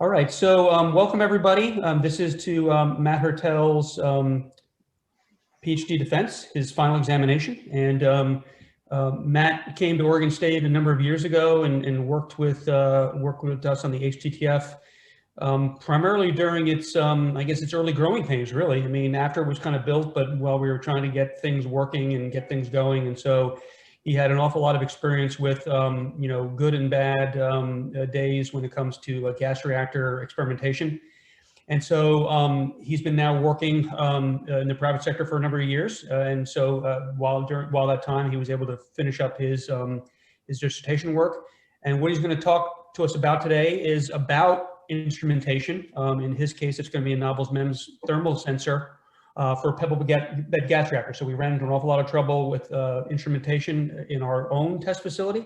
All right, so welcome everybody. This is to Matt Hertel's PhD defense, his final examination. And Matt came to Oregon State a number of years ago and worked with us on the HTTF, primarily during its, I guess, its early growing pains, really. I mean, after it was kind of built, but while we were trying to get things working and get things going. And so he had an awful lot of experience with, good and bad days when it comes to gas reactor experimentation. And so he's been now working in the private sector for a number of years. And so while that time, he was able to finish up his dissertation work. And what he's going to talk to us about today is about instrumentation. In his case, it's going to be a novel MEMS thermal sensor for Pebble bed gas reactor. So we ran into an awful lot of trouble with instrumentation in our own test facility.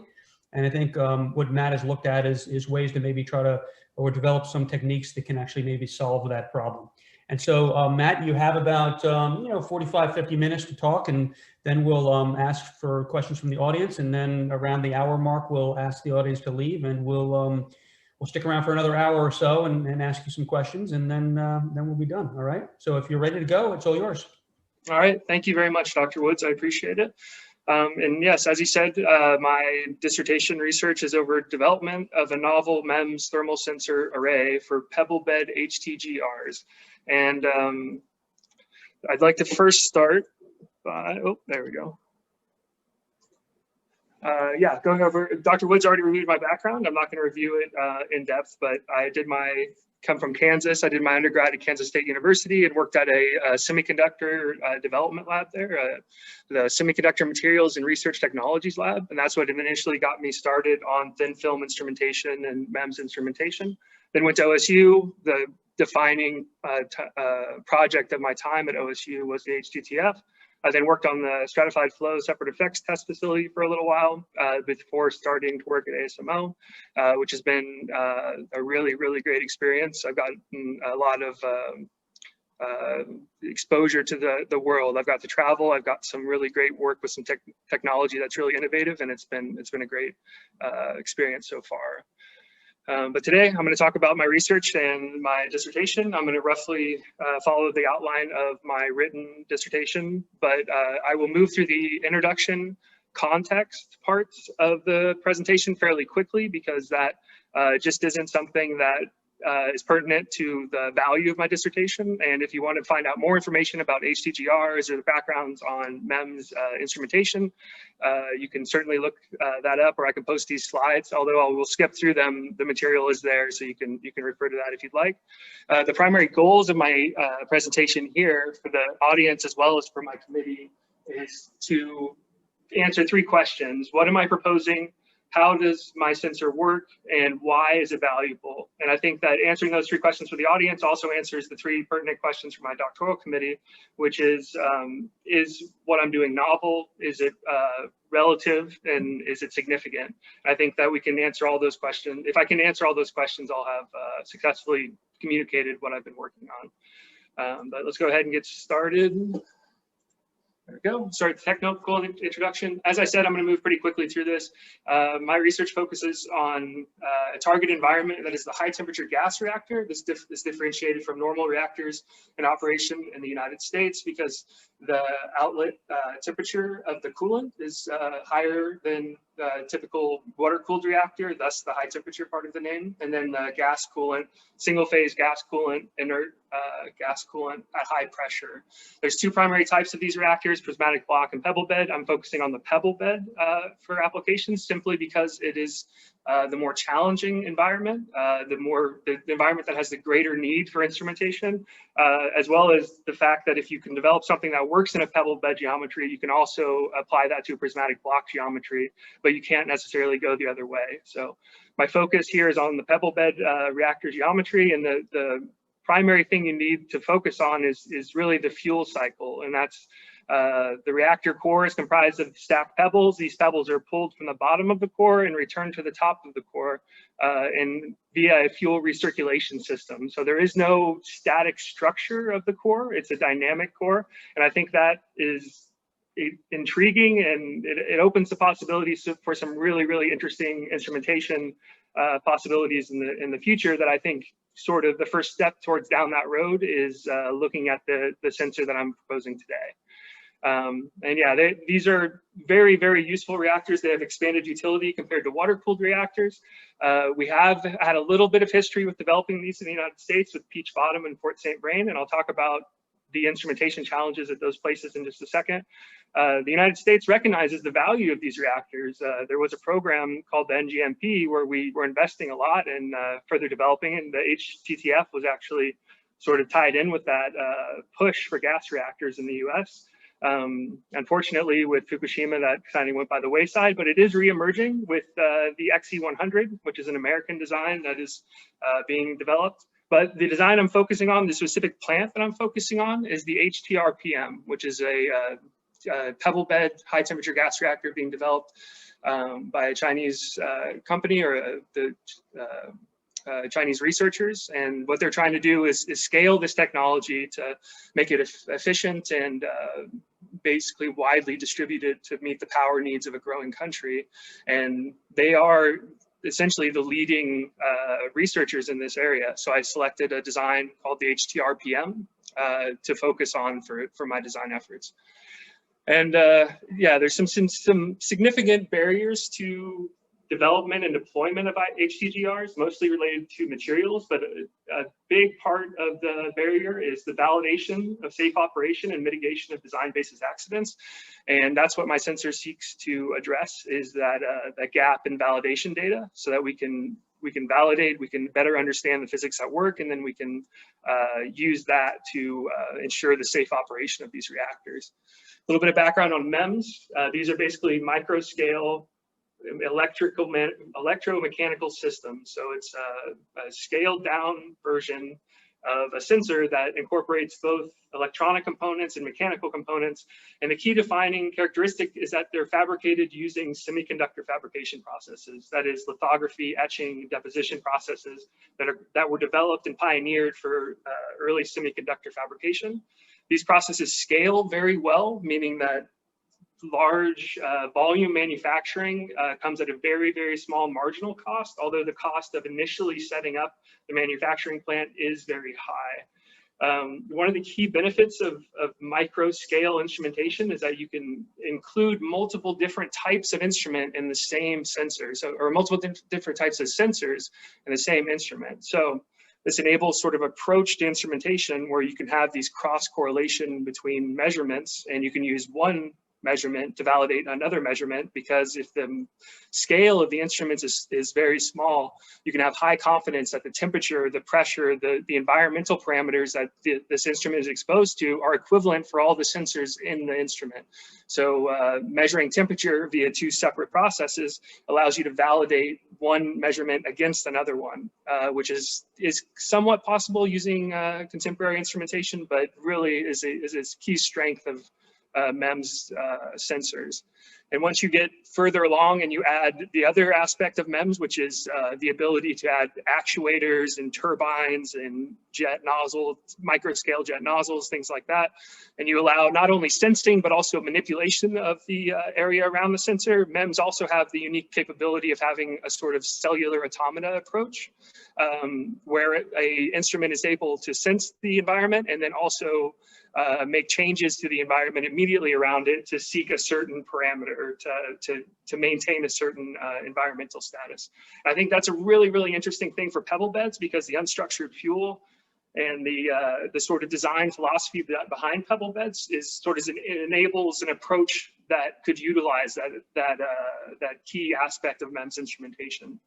And I think what Matt has looked at is ways to maybe try to or develop some techniques that can actually maybe solve that problem. And so Matt, you have about 45, 50 minutes to talk, and then we'll ask for questions from the audience. And then around the hour mark, we'll ask the audience to leave, and we'll stick around for another hour or so and ask you some questions, and then we'll be done. All right. So if you're ready to go, it's all yours. All right. Thank you very much, Dr. Woods. I appreciate it. And yes, as you said, my dissertation research is over development of a novel MEMS thermal sensor array for Pebble bed HTGRs. And I'd like to first start by, oh, there we go. Yeah, going over, Dr. Woods already reviewed my background. I'm not going to review it in depth, but I come from Kansas. I did my undergrad at Kansas State University and worked at a semiconductor development lab there, the Semiconductor Materials and Research Technologies Lab. And that's what initially got me started on thin film instrumentation and MEMS instrumentation. Then went to OSU. The defining project of my time at OSU was the HTTF. I then worked on the stratified flow separate effects test facility for a little while before starting to work at ASMO, which has been a really, really great experience. I've gotten a lot of exposure to the world. I've got to travel. I've got some really great work with some technology that's really innovative, and it's been a great experience so far. But today I'm going to talk about my research and my dissertation. I'm going to roughly follow the outline of my written dissertation, but I will move through the introduction context parts of the presentation fairly quickly because that just isn't something that is pertinent to the value of my dissertation. And if you want to find out more information about HTGRs or the backgrounds on MEMS instrumentation, you can certainly look that up, or I can post these slides, although I will skip through them. The material is there, so you can refer to that if you'd like. The primary goals of my presentation here for the audience as well as for my committee is to answer three questions. What am I proposing? How does my sensor work, and why is it valuable? And I think that answering those three questions for the audience also answers the three pertinent questions for my doctoral committee, which is what I'm doing novel? Is it relative, and is it significant? I think that we can answer all those questions. If I can answer all those questions, I'll have successfully communicated what I've been working on. But let's go ahead and get started. There we go. Start the technical introduction. As I said, I'm going to move pretty quickly through this. My research focuses on a target environment that is the high temperature gas reactor. This is differentiated from normal reactors in operation in the United States because the outlet temperature of the coolant is higher than the typical water-cooled reactor, thus the high temperature part of the name. And then the gas coolant, single phase gas coolant, inert gas coolant at high pressure. There's two primary types of these reactors, prismatic block and pebble bed. I'm focusing on the pebble bed for applications simply because it is the more challenging environment, the environment that has the greater need for instrumentation, as well as the fact that if you can develop something that works in a pebble bed geometry, you can also apply that to a prismatic block geometry, but you can't necessarily go the other way. So my focus here is on the pebble bed reactor geometry, and the primary thing you need to focus on is really the fuel cycle, and that's the reactor core is comprised of stacked pebbles. These pebbles are pulled from the bottom of the core and returned to the top of the core and via a fuel recirculation system. So there is no static structure of the core. It's a dynamic core. And I think that is intriguing, and it opens the possibilities for some really, really interesting instrumentation possibilities in the future that I think sort of the first step towards down that road is looking at the sensor that I'm proposing today. And yeah, these are very, very useful reactors. They have expanded utility compared to water-cooled reactors. We have had a little bit of history with developing these in the United States with Peach Bottom and Fort St. Vrain, and I'll talk about the instrumentation challenges at those places in just a second. The United States recognizes the value of these reactors. There was a program called the NGMP where we were investing a lot in further developing, and the HTTF was actually sort of tied in with that push for gas reactors in the US. Unfortunately, with Fukushima, that kind of went by the wayside, but it is re-emerging with the XE100, which is an American design that is being developed. But the design I'm focusing on, the specific plant that I'm focusing on, is the HTRPM, which is a pebble bed high temperature gas reactor being developed by a Chinese company or the Chinese researchers. And what they're trying to do is scale this technology to make it efficient and basically widely distributed to meet the power needs of a growing country. And they are essentially the leading researchers in this area. So I selected a design called the HTRPM to focus on for my design efforts. And yeah, there's some significant barriers to development and deployment of HTGRs, mostly related to materials, but a big part of the barrier is the validation of safe operation and mitigation of design basis accidents. And that's what my sensor seeks to address, is that gap in validation data, so that we can validate, we can better understand the physics at work, and then we can use that to ensure the safe operation of these reactors. A little bit of background on MEMS. These are basically micro scale electromechanical system. So it's a scaled down version of a sensor that incorporates both electronic components and mechanical components. And the key defining characteristic is that they're fabricated using semiconductor fabrication processes. That is lithography, etching, deposition processes that were developed and pioneered for early semiconductor fabrication. These processes scale very well, meaning that large volume manufacturing comes at a very, very small marginal cost, although the cost of initially setting up the manufacturing plant is very high. One of the key benefits of micro scale instrumentation is that you can include multiple different types of instrument in the same sensor, or multiple different types of sensors in the same instrument. So this enables sort of approach to instrumentation where you can have these cross correlation between measurements, and you can use one measurement to validate another measurement, because if the scale of the instruments is very small, you can have high confidence that the temperature, the pressure, the environmental parameters that this instrument is exposed to are equivalent for all the sensors in the instrument. So measuring temperature via two separate processes allows you to validate one measurement against another one, which is somewhat possible using contemporary instrumentation, but really is a key strength of MEMS sensors. And once you get further along and you add the other aspect of MEMS, which is the ability to add actuators and turbines and jet nozzles, microscale jet nozzles, things like that, and you allow not only sensing, but also manipulation of the area around the sensor, MEMS also have the unique capability of having a sort of cellular automata approach, where an instrument is able to sense the environment and then also make changes to the environment immediately around it to seek a certain parameter to maintain a certain environmental status. I think that's a really, really interesting thing for pebble beds, because the unstructured fuel and the sort of design philosophy behind pebble beds is sort of it enables an approach that could utilize that key aspect of MEMS instrumentation.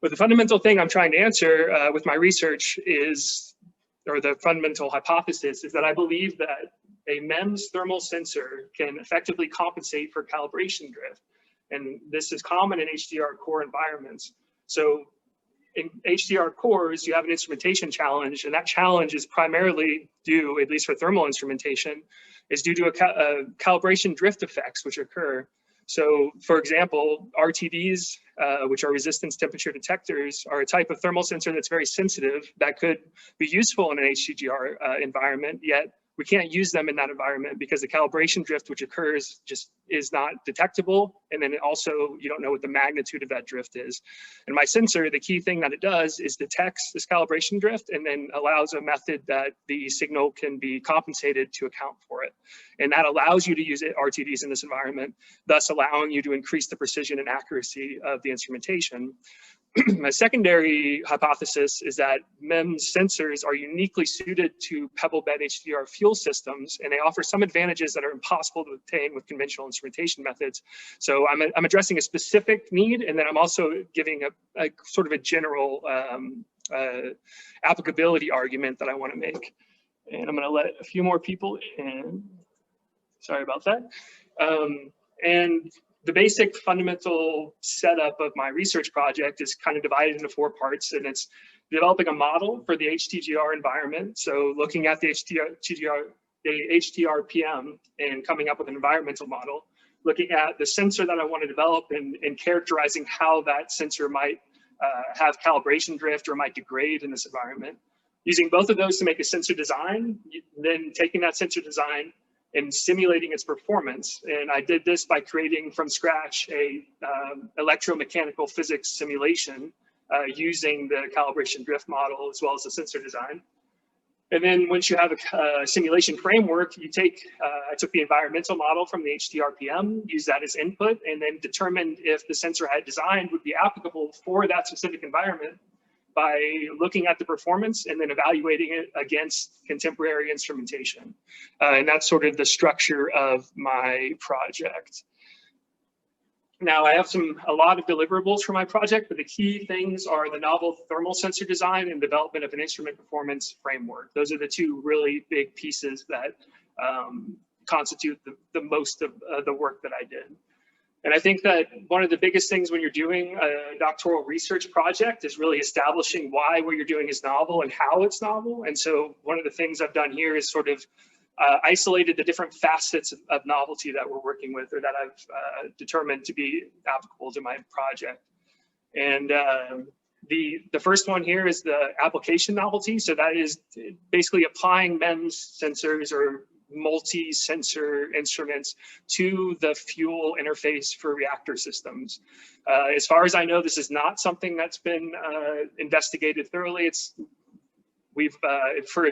But the fundamental thing I'm trying to answer with my research is, or the fundamental hypothesis is, that I believe that a MEMS thermal sensor can effectively compensate for calibration drift. And this is common in HDR core environments. So in HDR cores, you have an instrumentation challenge, and that challenge is primarily due, at least for thermal instrumentation, is due to a calibration drift effects which occur. So for example, RTDs, which are resistance temperature detectors, are a type of thermal sensor that's very sensitive that could be useful in an HTGR environment, yet we can't use them in that environment because the calibration drift which occurs just is not detectable. And then also, you don't know what the magnitude of that drift is. And my sensor, the key thing that it does is detects this calibration drift and then allows a method that the signal can be compensated to account for it. And that allows you to use RTDs in this environment, thus allowing you to increase the precision and accuracy of the instrumentation. My secondary hypothesis is that MEMS sensors are uniquely suited to pebble bed HTGR fuel systems, and they offer some advantages that are impossible to obtain with conventional instrumentation methods. So I'm addressing a specific need, and then I'm also giving a sort of a general applicability argument that I want to make. And I'm going to let a few more people in. Sorry about that. And the basic fundamental setup of my research project is kind of divided into 4 parts, and it's developing a model for the HTGR environment. So looking at the HTRPM and coming up with an environmental model, looking at the sensor that I want to develop and characterizing how that sensor might have calibration drift or might degrade in this environment. Using both of those to make a sensor design, then taking that sensor design and simulating its performance. And I did this by creating from scratch a electromechanical physics simulation using the calibration drift model as well as the sensor design. And then once you have a simulation framework, you take, I took the environmental model from the HTRPM, used that as input, and then determined if the sensor I had designed would be applicable for that specific environment by looking at the performance and then evaluating it against contemporary instrumentation. And that's sort of the structure of my project. Now I have a lot of deliverables for my project, but the key things are the novel thermal sensor design and development of an instrument performance framework. Those are the 2 really big pieces that constitute the most of the work that I did. And I think that one of the biggest things when you're doing a doctoral research project is really establishing why what you're doing is novel and how it's novel. And so one of the things I've done here is sort of isolated the different facets of novelty that we're working with or that I've determined to be applicable to my project. And the first one here is the application novelty. So that is basically applying MEMS sensors or multi-sensor instruments to the fuel interface for reactor systems. As far as I know, this is not something that's been investigated thoroughly. For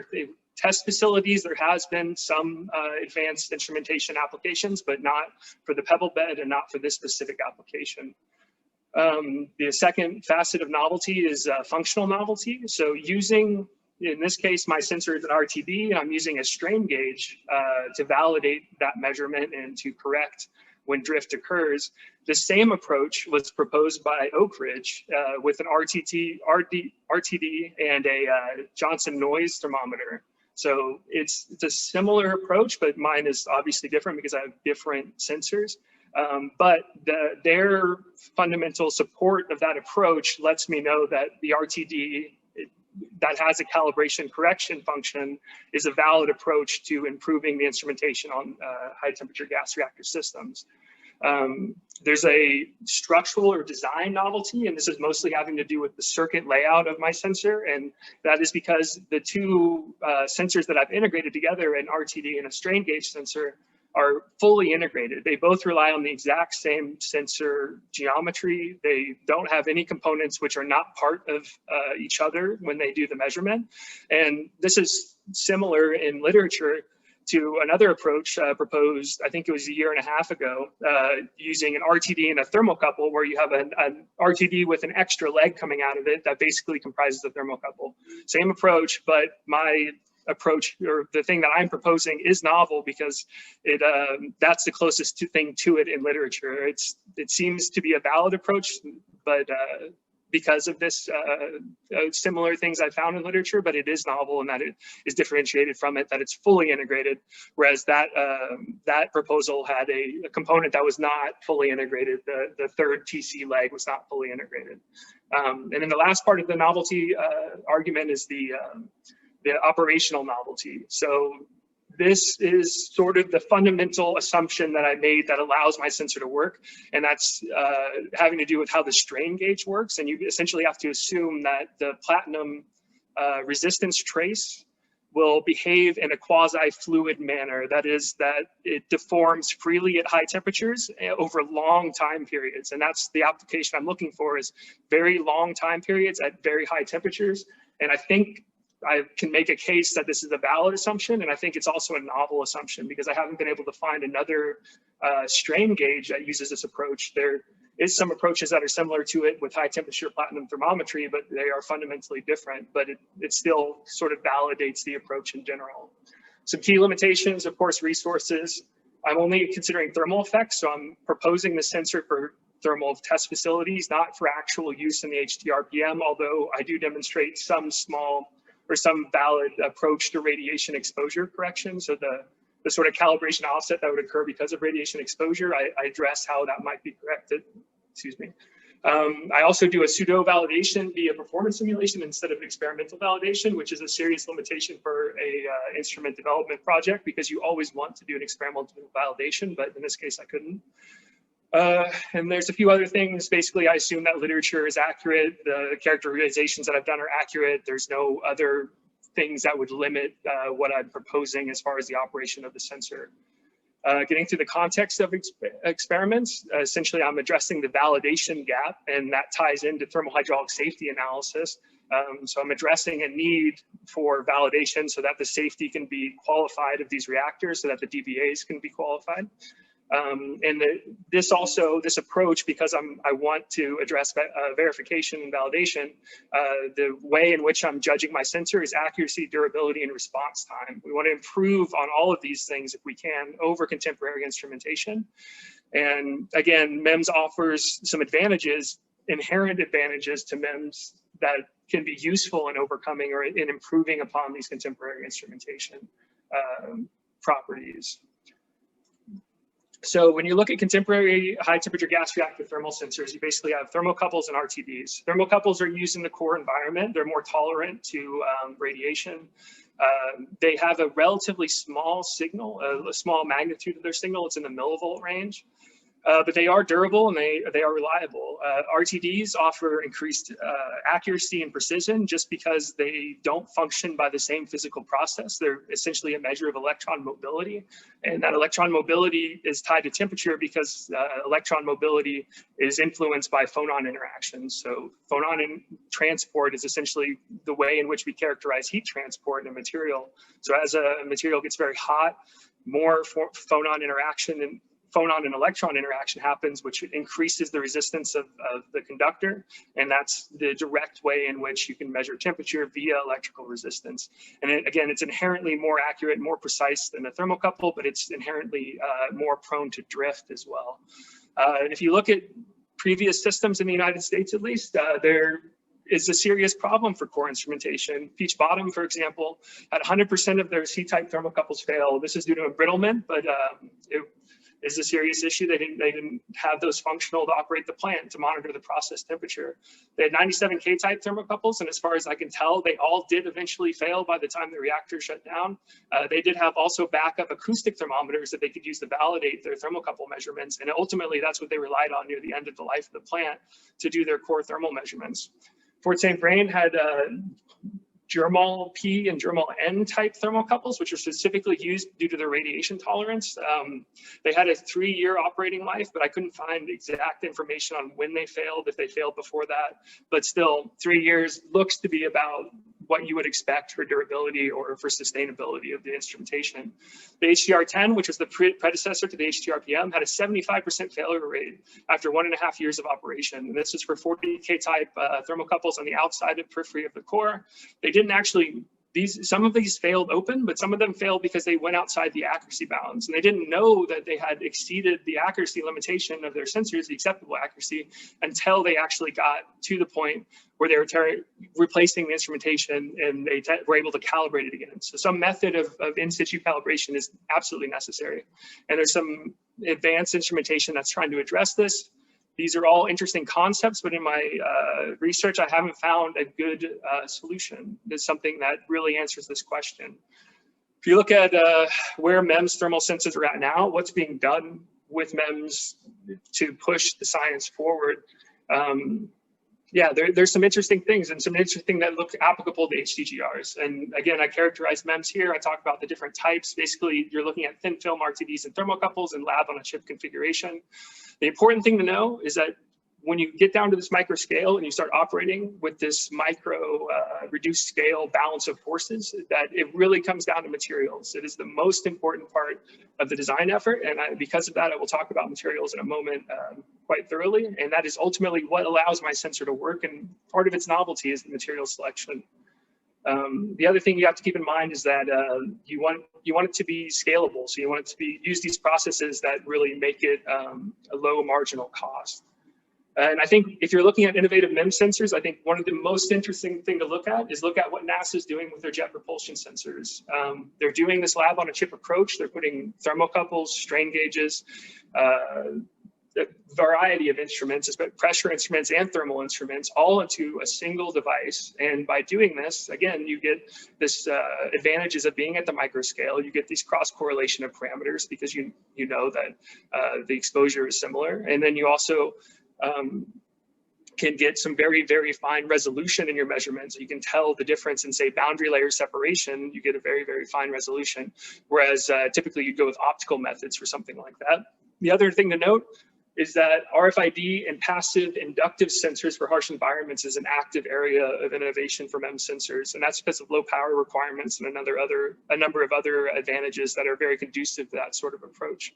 test facilities, there has been some advanced instrumentation applications, but not for the pebble bed and not for this specific application. The second facet of novelty is functional novelty. So using, in this case, my sensor is an RTD, and I'm using a strain gauge to validate that measurement and to correct when drift occurs. The same approach was proposed by Oak Ridge with an RTD and a Johnson noise thermometer. So it's a similar approach, but mine is obviously different because I have different sensors. But their fundamental support of that approach lets me know that the RTD that has a calibration correction function is a valid approach to improving the instrumentation on high temperature gas reactor systems. There's a structural or design novelty, and this is mostly having to do with the circuit layout of my sensor. And that is because the 2 sensors that I've integrated together, an RTD and a strain gauge sensor, are fully integrated. They both rely on the exact same sensor geometry. They don't have any components which are not part of each other when they do the measurement. And this is similar in literature to another approach proposed, I think it was a year and a half ago, using an RTD and a thermocouple, where you have an RTD with an extra leg coming out of it that basically comprises the thermocouple. Same approach, but my approach, or the thing that I'm proposing, is novel because that's the closest thing to it in literature. It seems to be a valid approach, but because of this similar things I found in literature, but it is novel in that it is differentiated from it, that it's fully integrated, whereas that that proposal had a component that was not fully integrated. The third TC leg was not fully integrated. And then the last part of the novelty argument is the operational novelty. So this is sort of the fundamental assumption that I made that allows my sensor to work. And that's having to do with how the strain gauge works. And you essentially have to assume that the platinum resistance trace will behave in a quasi-fluid manner. That is, that it deforms freely at high temperatures over long time periods. And that's the application I'm looking for, is very long time periods at very high temperatures. And I think I can make a case that this is a valid assumption. And I think it's also a novel assumption, because I haven't been able to find another strain gauge that uses this approach. There is some approaches that are similar to it with high temperature platinum thermometry, but they are fundamentally different, but it still sort of validates the approach in general. Some key limitations, of course, resources. I'm only considering thermal effects, so I'm proposing the sensor for thermal test facilities, not for actual use in the HTRPM, although I do demonstrate some small or some valid approach to radiation exposure correction. So the sort of calibration offset that would occur because of radiation exposure, I address how that might be corrected. Excuse me. I also do a pseudo validation via performance simulation instead of experimental validation, which is a serious limitation for a instrument development project, because you always want to do an experimental validation, but in this case I couldn't. And there's a few other things. Basically, I assume that literature is accurate. The characterizations that I've done are accurate. There's no other things that would limit what I'm proposing as far as the operation of the sensor. Getting to the context of experiments, essentially I'm addressing the validation gap, and that ties into thermal hydraulic safety analysis. So I'm addressing a need for validation so that the safety can be qualified of these reactors, so that the DVAs can be qualified. And this approach, because I want to address verification and validation, the way in which I'm judging my sensor is accuracy, durability, and response time. We want to improve on all of these things if we can over contemporary instrumentation. And again, MEMS offers some advantages, inherent advantages to MEMS that can be useful in overcoming or in improving upon these contemporary instrumentation properties. So when you look at contemporary high temperature gas reactor thermal sensors, you basically have thermocouples and RTDs. Thermocouples are used in the core environment. They're more tolerant to radiation. They have a relatively small signal, a small magnitude of their signal. It's in the millivolt range. But they are durable and they are reliable. RTDs offer increased accuracy and precision just because they don't function by the same physical process. They're essentially a measure of electron mobility, and that electron mobility is tied to temperature because electron mobility is influenced by phonon interactions. So phonon transport is essentially the way in which we characterize heat transport in a material. So as a material gets very hot, more phonon interaction and phonon and electron interaction happens, which increases the resistance of the conductor. And that's the direct way in which you can measure temperature via electrical resistance. And again, it's inherently more accurate, more precise than a thermocouple, but it's inherently more prone to drift as well. And if you look at previous systems in the United States, at least, there is a serious problem for core instrumentation. Peach Bottom, for example, had 100% of their C-type thermocouples fail. This is due to embrittlement, but it is a serious issue. They didn't have those functional to operate the plant to monitor the process temperature. They had 97 K-type thermocouples, and as far as I can tell, they all did eventually fail by the time the reactor shut down. They did have also backup acoustic thermometers that they could use to validate their thermocouple measurements, and ultimately that's what they relied on near the end of the life of the plant to do their core thermal measurements. Fort St. Vrain had germol P and germol N type thermocouples, which are specifically used due to their radiation tolerance. They had a 3-year operating life, but I couldn't find exact information on when they failed, if they failed before that. But still, 3 years looks to be about what you would expect for durability or for sustainability of the instrumentation. The HTR10, which was the predecessor to the HTRPM, had a 75% failure rate after 1.5 years of operation. And this is for 40K type thermocouples on the outside of periphery of the core. They didn't actually, some of these failed open, but some of them failed because they went outside the accuracy bounds. And they didn't know that they had exceeded the accuracy limitation of their sensors, the acceptable accuracy, until they actually got to the point where they were replacing the instrumentation and they were able to calibrate it again. So some method of in situ calibration is absolutely necessary. And there's some advanced instrumentation that's trying to address this. These are all interesting concepts, but in my research, I haven't found a good solution. There's something that really answers this question. If you look at where MEMS thermal sensors are at now, what's being done with MEMS to push the science forward, yeah, there's some interesting things and some interesting that look applicable to HTGRs. And again, I characterize MEMS here. I talk about the different types. Basically, you're looking at thin film RTDs and thermocouples and lab on a chip configuration. The important thing to know is that when you get down to this micro scale and you start operating with this micro reduced scale balance of forces, that it really comes down to materials. It is the most important part of the design effort. And because of that, I will talk about materials in a moment quite thoroughly. And that is ultimately what allows my sensor to work. And part of its novelty is the material selection. The other thing you have to keep in mind is that you want it to be scalable. So you want it to use these processes that really make it a low marginal cost. And I think if you're looking at innovative MEMS sensors, I think one of the most interesting thing to look at is look at what NASA is doing with their jet propulsion sensors. They're doing this lab on a chip approach. They're putting thermocouples, strain gauges, a variety of instruments, pressure instruments and thermal instruments, all into a single device. And by doing this, again, you get this advantages of being at the micro scale. You get these cross correlation of parameters because you know that the exposure is similar. And then you also can get some very, very fine resolution in your measurements. You can tell the difference in, say, boundary layer separation. You get a very, very fine resolution, whereas typically you'd go with optical methods for something like that. The other thing to note is that RFID and passive inductive sensors for harsh environments is an active area of innovation for MEMS sensors. And that's because of low power requirements and a number of other advantages that are very conducive to that sort of approach.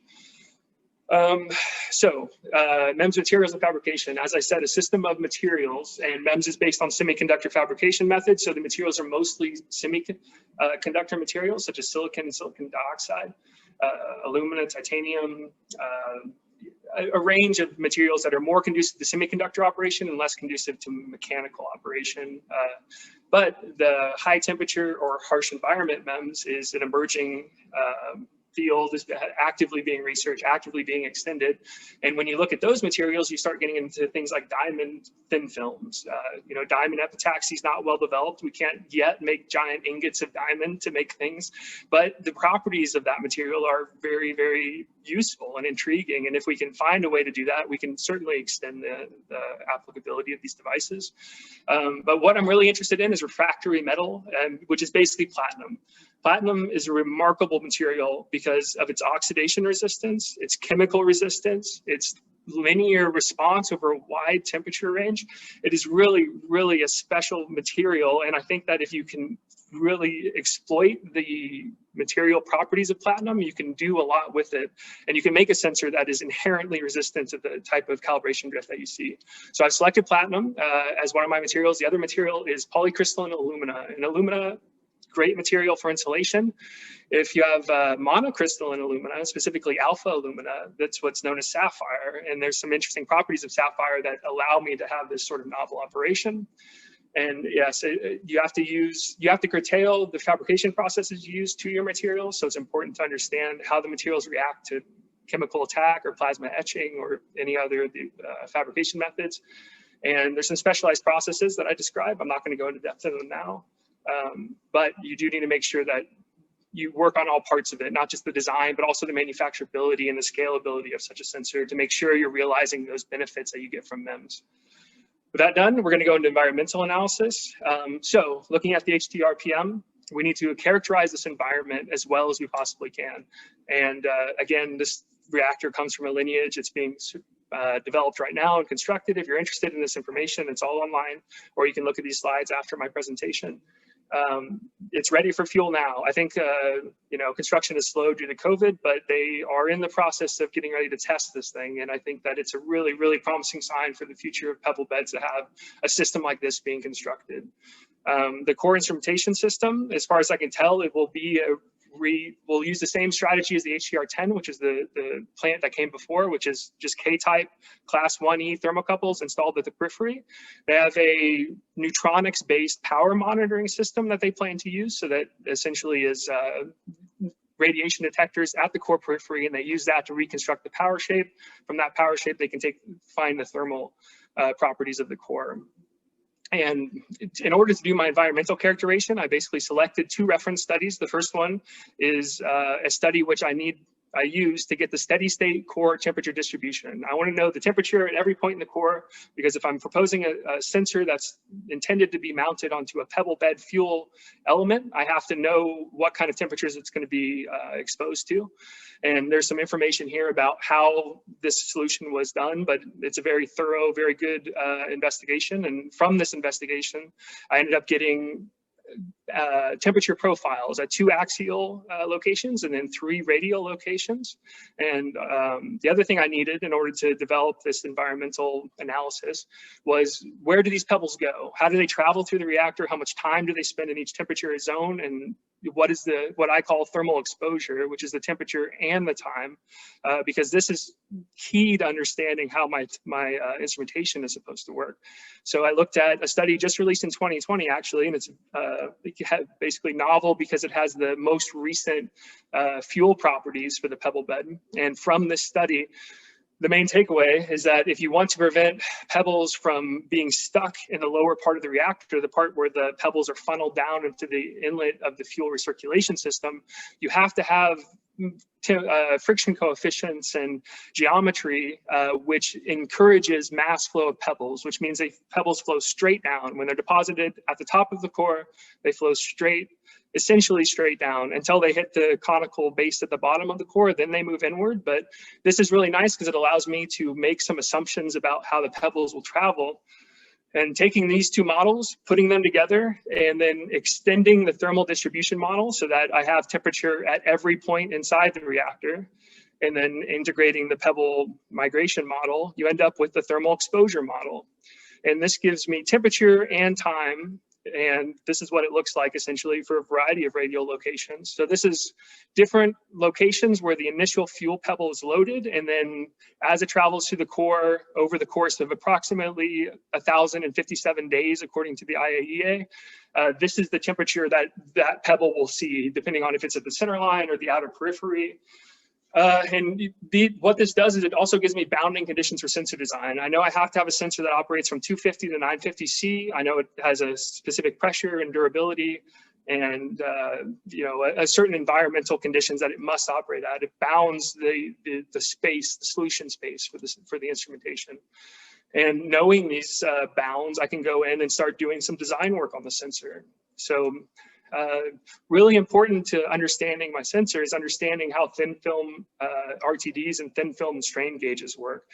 MEMS materials and fabrication, as I said, a system of materials, and MEMS is based on semiconductor fabrication methods. So the materials are mostly semiconductor materials such as silicon and silicon dioxide, alumina, titanium, a range of materials that are more conducive to semiconductor operation and less conducive to mechanical operation. But the high temperature or harsh environment MEMS is an emerging field, is actively being researched, actively being extended. And when you look at those materials, you start getting into things like diamond thin films. Diamond epitaxy is not well developed. We can't yet make giant ingots of diamond to make things, but the properties of that material are very, very useful and intriguing. And if we can find a way to do that, we can certainly extend the applicability of these devices. But what I'm really interested in is refractory metal, which is basically platinum. Platinum is a remarkable material because of its oxidation resistance, its chemical resistance, its linear response over a wide temperature range. It is really, really a special material. And I think that if you can really exploit the material properties of platinum, you can do a lot with it. And you can make a sensor that is inherently resistant to the type of calibration drift that you see. So I've selected platinum as one of my materials. The other material is polycrystalline alumina. And alumina, great material for insulation. If you have monocrystalline alumina, specifically alpha alumina, that's what's known as sapphire. And there's some interesting properties of sapphire that allow me to have this sort of novel operation. And yes, you have to curtail the fabrication processes you use to your materials. So it's important to understand how the materials react to chemical attack or plasma etching or any other fabrication methods. And there's some specialized processes that I describe. I'm not going to go into depth in them now. But you do need to make sure that you work on all parts of it, not just the design, but also the manufacturability and the scalability of such a sensor to make sure you're realizing those benefits that you get from MEMS. With that done, we're going to go into environmental analysis. So looking at the HTRPM, we need to characterize this environment as well as we possibly can. And again, this reactor comes from a lineage. It's being developed right now and constructed. If you're interested in this information, it's all online, or you can look at these slides after my presentation. It's ready for fuel now. I think, construction is slow due to COVID, but they are in the process of getting ready to test this thing. And I think that it's a really, really promising sign for the future of pebble beds to have a system like this being constructed. The core instrumentation system, as far as I can tell, it will be we'll use the same strategy as the HTR10, which is the plant that came before, which is just K-type class 1E thermocouples installed at the periphery. They have a neutronics-based power monitoring system that they plan to use. So that essentially is radiation detectors at the core periphery, and they use that to reconstruct the power shape. From that power shape, they can find the thermal properties of the core. And in order to do my environmental characterization, I basically selected two reference studies. The first one is a study which I need I use to get the steady state core temperature distribution. I want to know the temperature at every point in the core, because if I'm proposing a sensor that's intended to be mounted onto a pebble bed fuel element, I have to know what kind of temperatures it's going to be exposed to. And there's some information here about how this solution was done, but it's a very thorough, very good investigation. And from this investigation, I ended up getting temperature profiles at 2 axial locations and then 3 radial locations. And the other thing I needed in order to develop this environmental analysis was, where do these pebbles go? How do they travel through the reactor? How much time do they spend in each temperature zone? And what is what I call thermal exposure, which is the temperature and the time, because this is key to understanding how my instrumentation is supposed to work. So I looked at a study just released in 2020, actually, and it's basically novel because it has the most recent fuel properties for the pebble bed. And from this study, the main takeaway is that if you want to prevent pebbles from being stuck in the lower part of the reactor, the part where the pebbles are funneled down into the inlet of the fuel recirculation system, you have to have friction coefficients and geometry, which encourages mass flow of pebbles, which means pebbles flow straight down. When they're deposited at the top of the core, they flow essentially straight down until they hit the conical base at the bottom of the core, then they move inward. But this is really nice because it allows me to make some assumptions about how the pebbles will travel. And taking these 2 models, putting them together, and then extending the thermal distribution model so that I have temperature at every point inside the reactor, and then integrating the pebble migration model, you end up with the thermal exposure model. And this gives me temperature and time. And this is what it looks like essentially for a variety of radial locations. So this is different locations where the initial fuel pebble is loaded. And then as it travels through the core over the course of approximately 1,057 days, according to the IAEA, this is the temperature that that pebble will see, depending on if it's at the center line or the outer periphery. What this does is it also gives me bounding conditions for sensor design. I know I have to have a sensor that operates from 250 to 950 C. I know it has a specific pressure and durability and a certain environmental conditions that it must operate at. It bounds the space, the solution space for the instrumentation. And knowing these bounds, I can go in and start doing some design work on the sensor. So really important to understanding my sensor is understanding how thin film RTDs and thin film strain gauges work.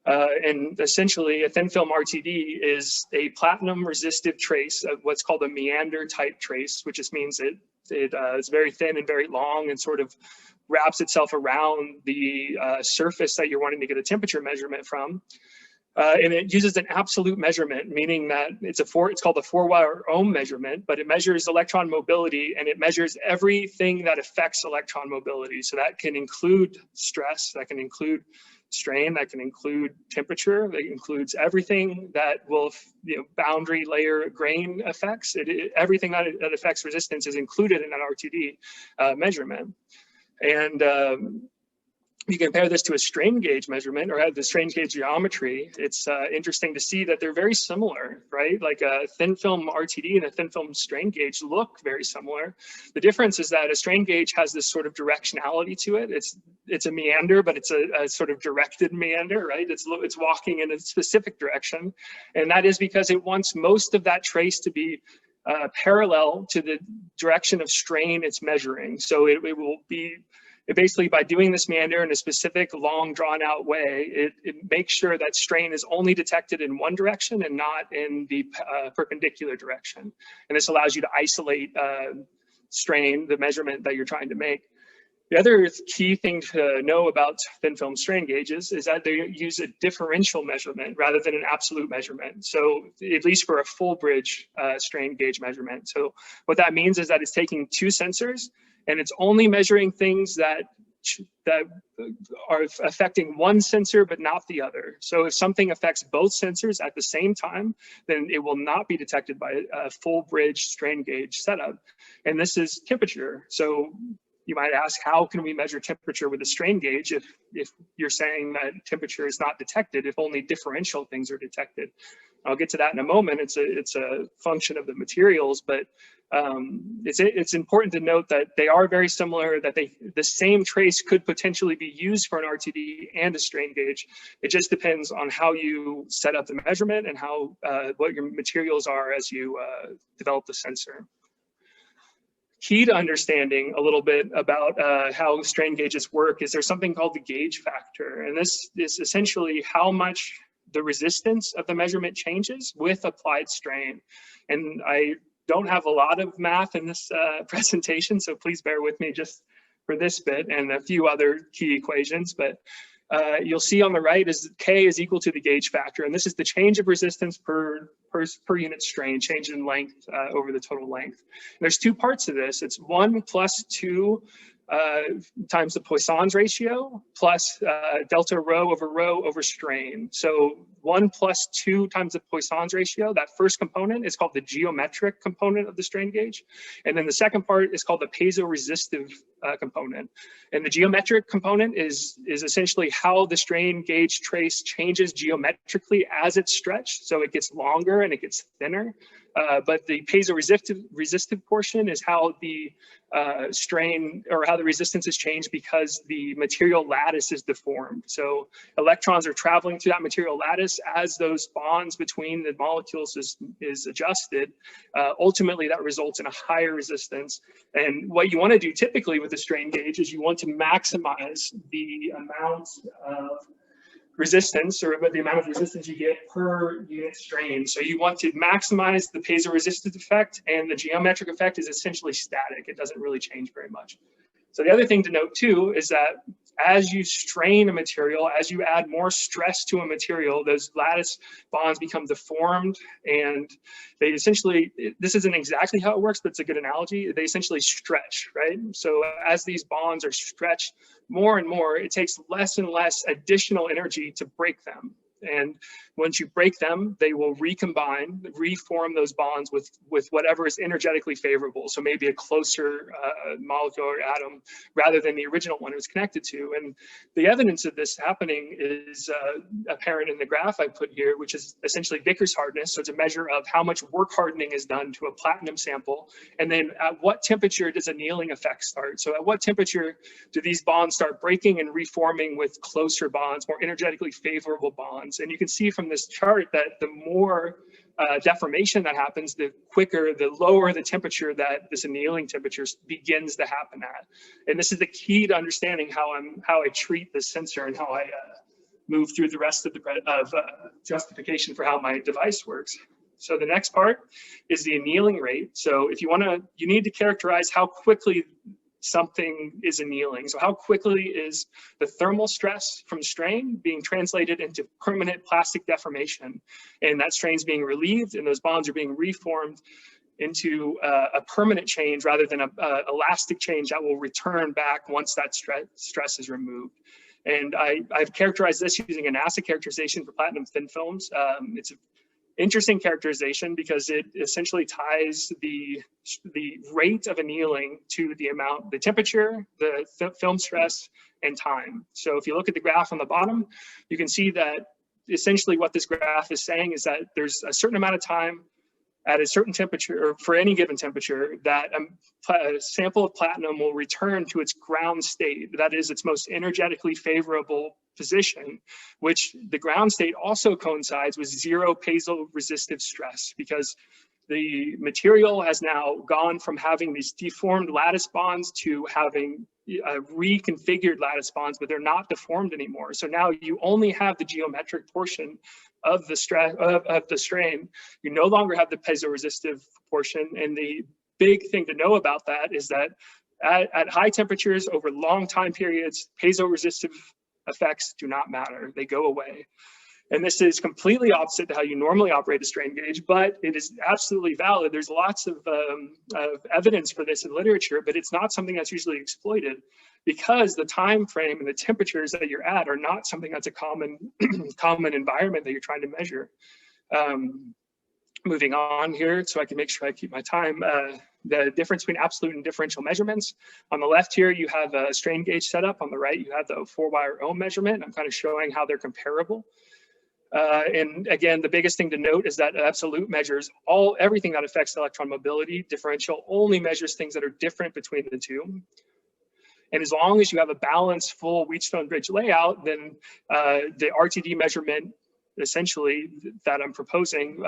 And essentially a thin film RTD is a platinum resistive trace of what's called a meander type trace, which just means it is very thin and very long and sort of wraps itself around the surface that you're wanting to get a temperature measurement from. And it uses an absolute measurement, meaning that it's called a 4-wire ohm measurement, but it measures electron mobility and it measures everything that affects electron mobility. So that can include stress, that can include strain, that can include temperature, that includes everything that will, boundary layer grain effects. Everything that affects resistance is included in that RTD measurement. And you compare this to a strain gauge measurement or the strain gauge geometry, it's interesting to see that they're very similar, right? Like a thin film RTD and a thin film strain gauge look very similar. The difference is that a strain gauge has this sort of directionality to it. It's a meander, but it's a sort of directed meander, right? It's walking in a specific direction. And that is because it wants most of that trace to be parallel to the direction of strain it's measuring. So it will be, basically, by doing this meander in a specific long drawn out way, it makes sure that strain is only detected in one direction and not in the perpendicular direction. And this allows you to isolate strain, the measurement that you're trying to make. The other key thing to know about thin film strain gauges is that they use a differential measurement rather than an absolute measurement. So at least for a full bridge strain gauge measurement. So what that means is that it's taking 2 sensors and it's only measuring things that are affecting one sensor but not the other. So if something affects both sensors at the same time, then it will not be detected by a full bridge strain gauge setup. And this is temperature. So you might ask, how can we measure temperature with a strain gauge if you're saying that temperature is not detected, if only differential things are detected? I'll get to that in a moment. It's a function of the materials, but it's important to note that they are very similar, that the same trace could potentially be used for an RTD and a strain gauge. It just depends on how you set up the measurement and how what your materials are as you develop the sensor. Key to understanding a little bit about how strain gauges work is there's something called the gauge factor, and this is essentially how much the resistance of the measurement changes with applied strain. And I don't have a lot of math in this presentation, so please bear with me just for this bit and a few other key equations. But you'll see on the right is K is equal to the gauge factor, and this is the change of resistance per unit strain, change in length over the total length. And there's two parts to this. It's 1 plus 2 times the Poisson's ratio plus delta rho over strain. So 1 plus 2 times the Poisson's ratio, that first component is called the geometric component of the strain gauge. And then the second part is called the piezoresistive component. And the geometric component is essentially how the strain gauge trace changes geometrically as it's stretched. So it gets longer and it gets thinner. But the piezoresistive portion is how the strain or how the resistance is changed because the material lattice is deformed. So electrons are traveling through that material lattice as those bonds between the molecules is adjusted. Ultimately, that results in a higher resistance. And what you want to do typically with the strain gauge is you want to maximize the amount of resistance, or the amount of resistance you get per unit strain. So you want to maximize the piezoresistive effect, and the geometric effect is essentially static. It doesn't really change very much. So the other thing to note too is that as you strain a material, as you add more stress to a material, those lattice bonds become deformed, and they essentially, this isn't exactly how it works, but it's a good analogy. They essentially stretch, right? So as these bonds are stretched more and more, it takes less and less additional energy to break them. And once you break them, they will recombine, reform those bonds with whatever is energetically favorable. So maybe a closer molecule or atom rather than the original one it was connected to. And the evidence of this happening is apparent in the graph I put here, which is essentially Vickers hardness. So it's a measure of how much work hardening is done to a platinum sample. And then at what temperature does annealing effect start? So at what temperature do these bonds start breaking and reforming with closer bonds, more energetically favorable bonds? And you can see from this chart that the more deformation that happens, the quicker, the lower the temperature that this annealing temperature begins to happen at. And this is the key to understanding how I treat this sensor and how I move through the rest of the justification for how my device works. So the next part is the annealing rate. So if you need to characterize how quickly something is annealing. So how quickly is the thermal stress from strain being translated into permanent plastic deformation? And that strain is being relieved and those bonds are being reformed into a permanent change rather than an elastic change that will return back once that stress is removed. And I've characterized this using a NASA characterization for platinum thin films. It's interesting characterization because it essentially ties the rate of annealing to the temperature, the film stress, and time. So if you look at the graph on the bottom, you can see that essentially what this graph is saying is that there's a certain amount of time at a certain temperature, or for any given temperature, that a sample of platinum will return to its ground state. That is its most energetically favorable position, which the ground state also coincides with zero piezoresistive stress, because the material has now gone from having these deformed lattice bonds to having reconfigured lattice bonds, but they're not deformed anymore. So now you only have the geometric portion of the strain. You no longer have the piezoresistive portion. And the big thing to know about that is that at high temperatures over long time periods, piezoresistive effects do not matter. They go away. And this is completely opposite to how you normally operate a strain gauge, but it is absolutely valid. There's lots of evidence for this in literature, but it's not something that's usually exploited because the time frame and the temperatures that you're at are not something that's a common environment that you're trying to measure. Moving on here, so I can make sure I keep my time. The difference between absolute and differential measurements. On the left here, you have a strain gauge setup. On the right, you have the 4-wire ohm measurement. I'm kind of showing how they're comparable. And again, the biggest thing to note is that absolute measures everything that affects electron mobility. Differential only measures things that are different between the two. And as long as you have a balanced full Wheatstone bridge layout, then the RTD measurement, essentially, that I'm proposing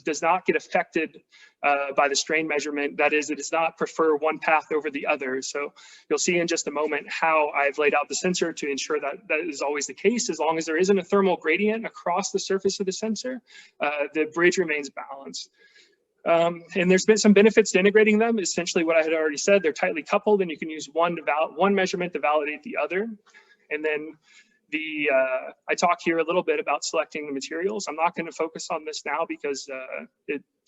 does not get affected by the strain measurement. That is, it does not prefer one path over the other. So you'll see in just a moment how I've laid out the sensor to ensure that that is always the case. As long as there isn't a thermal gradient across the surface of the sensor, the bridge remains balanced. And there's been some benefits to integrating them. Essentially what I had already said, they're tightly coupled and you can use one measurement to validate the other. And then I talk here a little bit about selecting the materials. I'm not going to focus on this now because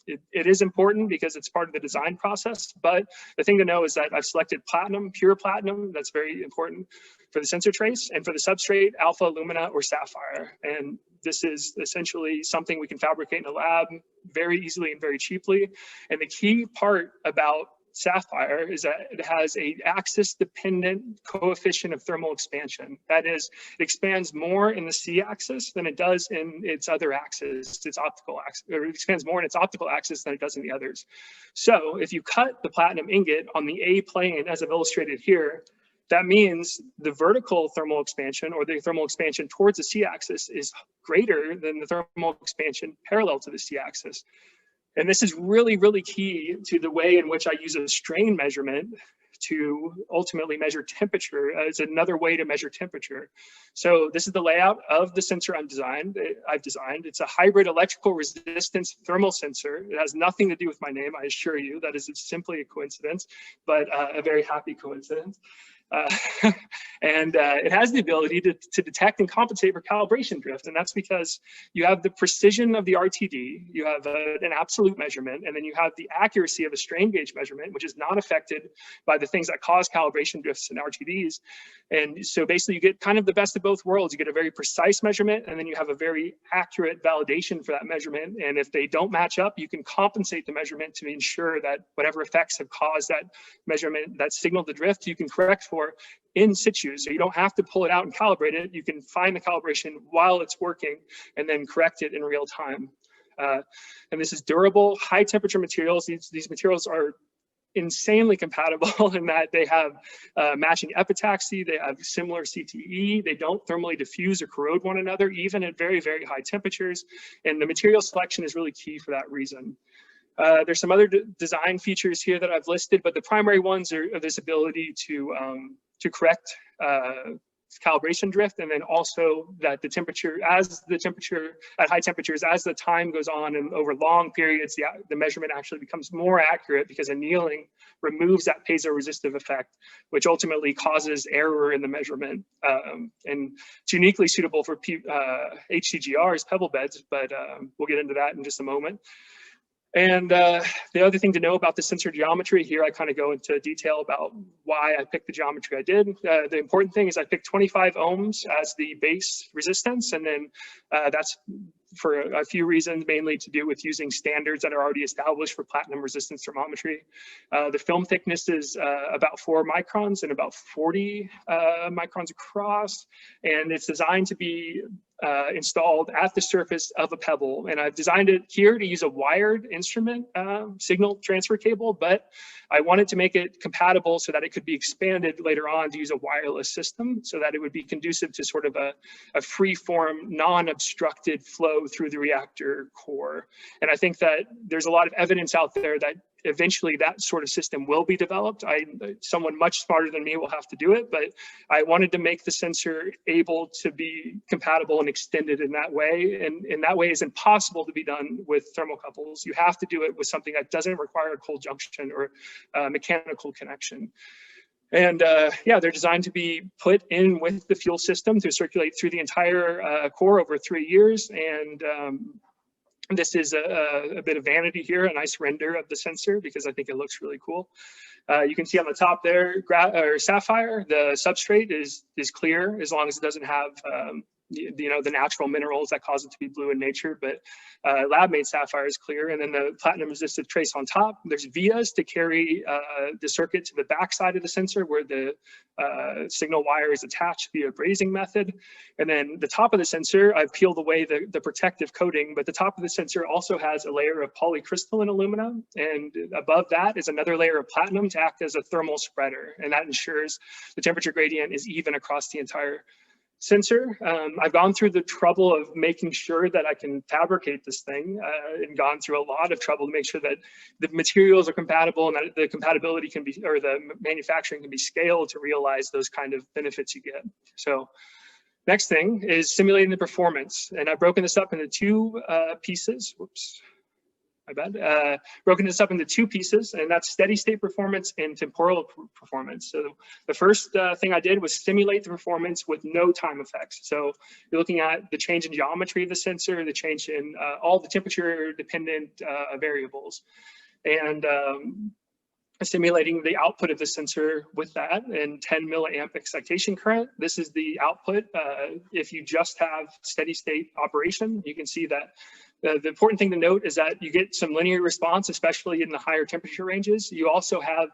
it is important because it's part of the design process. But the thing to know is that I've selected platinum, pure platinum. That's very important for the sensor trace, and for the substrate, alpha, alumina, or sapphire. And this is essentially something we can fabricate in a lab very easily and very cheaply. And the key part about sapphire is that it has a axis-dependent coefficient of thermal expansion. That is, it expands more in the C-axis than it does in its other axis, its optical axis, or it expands more in its optical axis than it does in the others. So if you cut the platinum ingot on the A plane, as I've illustrated here, that means the vertical thermal expansion, or the thermal expansion towards the C-axis, is greater than the thermal expansion parallel to the C-axis. And this is really, really key to the way in which I use a strain measurement to ultimately measure temperature as another way to measure temperature. So this is the layout of the sensor I've designed. It's a hybrid electrical resistance thermal sensor. It has nothing to do with my name, I assure you. That is simply a coincidence, but a very happy coincidence. And it has the ability to detect and compensate for calibration drift. And that's because you have the precision of the RTD, you have an absolute measurement, and then you have the accuracy of a strain gauge measurement, which is not affected by the things that cause calibration drifts in RTDs. And so basically you get kind of the best of both worlds. You get a very precise measurement, and then you have a very accurate validation for that measurement. And if they don't match up, you can compensate the measurement to ensure that whatever effects have caused that measurement, that signal the drift, you can correct for in situ. So you don't have to pull it out and calibrate it. You can find the calibration while it's working and then correct it in real time. And this is durable, high temperature materials. These materials are insanely compatible in that they have matching epitaxy, they have similar CTE, they don't thermally diffuse or corrode one another, even at very, very high temperatures. And the material selection is really key for that reason. There's some other design features here that I've listed, but the primary ones are this ability to correct calibration drift, and then also that the temperature at high temperatures, as the time goes on and over long periods, the measurement actually becomes more accurate because annealing removes that piezoresistive effect, which ultimately causes error in the measurement. And it's uniquely suitable for HTGRs, pebble beds, but we'll get into that in just a moment. And the other thing to know about the sensor geometry here, I kind of go into detail about why I picked the geometry I did. The important thing is I picked 25 ohms as the base resistance, and then that's for a few reasons, mainly to do with using standards that are already established for platinum resistance thermometry. The film thickness is about 4 microns and about 40 microns across, and it's designed to be installed at the surface of a pebble. And I've designed it here to use a wired instrument signal transfer cable, but I wanted to make it compatible so that it could be expanded later on to use a wireless system, so that it would be conducive to sort of a free-form, non-obstructed flow through the reactor core. And I think that there's a lot of evidence out there that eventually that sort of system will be developed. Someone much smarter than me will have to do it, but I wanted to make the sensor able to be compatible and extended in that way. And in that way is impossible to be done with thermocouples. You have to do it with something that doesn't require a cold junction or mechanical connection. And yeah, they're designed to be put in with the fuel system to circulate through the entire core over 3 years. And this is a bit of vanity here, a nice render of the sensor because I think it looks really cool. You can see on the top there, sapphire, the substrate is clear as long as it doesn't have the natural minerals that cause it to be blue in nature, but lab-made sapphire is clear. And then the platinum resistive trace on top. There's vias to carry the circuit to the back side of the sensor where the signal wire is attached via brazing method. And then the top of the sensor, I've peeled away the protective coating, but the top of the sensor also has a layer of polycrystalline aluminum. And above that is another layer of platinum to act as a thermal spreader. And that ensures the temperature gradient is even across the entire sensor. I've gone through the trouble of making sure that I can fabricate this thing and gone through a lot of trouble to make sure that the materials are compatible and that the compatibility can be, or the manufacturing can be scaled to realize those kind of benefits you get. So next thing is simulating the performance. And I've broken this up into two pieces. Whoops. My bad. Broken this up into two pieces, and that's steady state performance and temporal performance. So the first thing I did was simulate the performance with no time effects. So you're looking at the change in geometry of the sensor, the change in all the temperature dependent variables, and simulating the output of the sensor with that and 10 milliamp excitation current. This is the output. If you just have steady state operation, you can see that the important thing to note is that you get some linear response, especially in the higher temperature ranges. You also have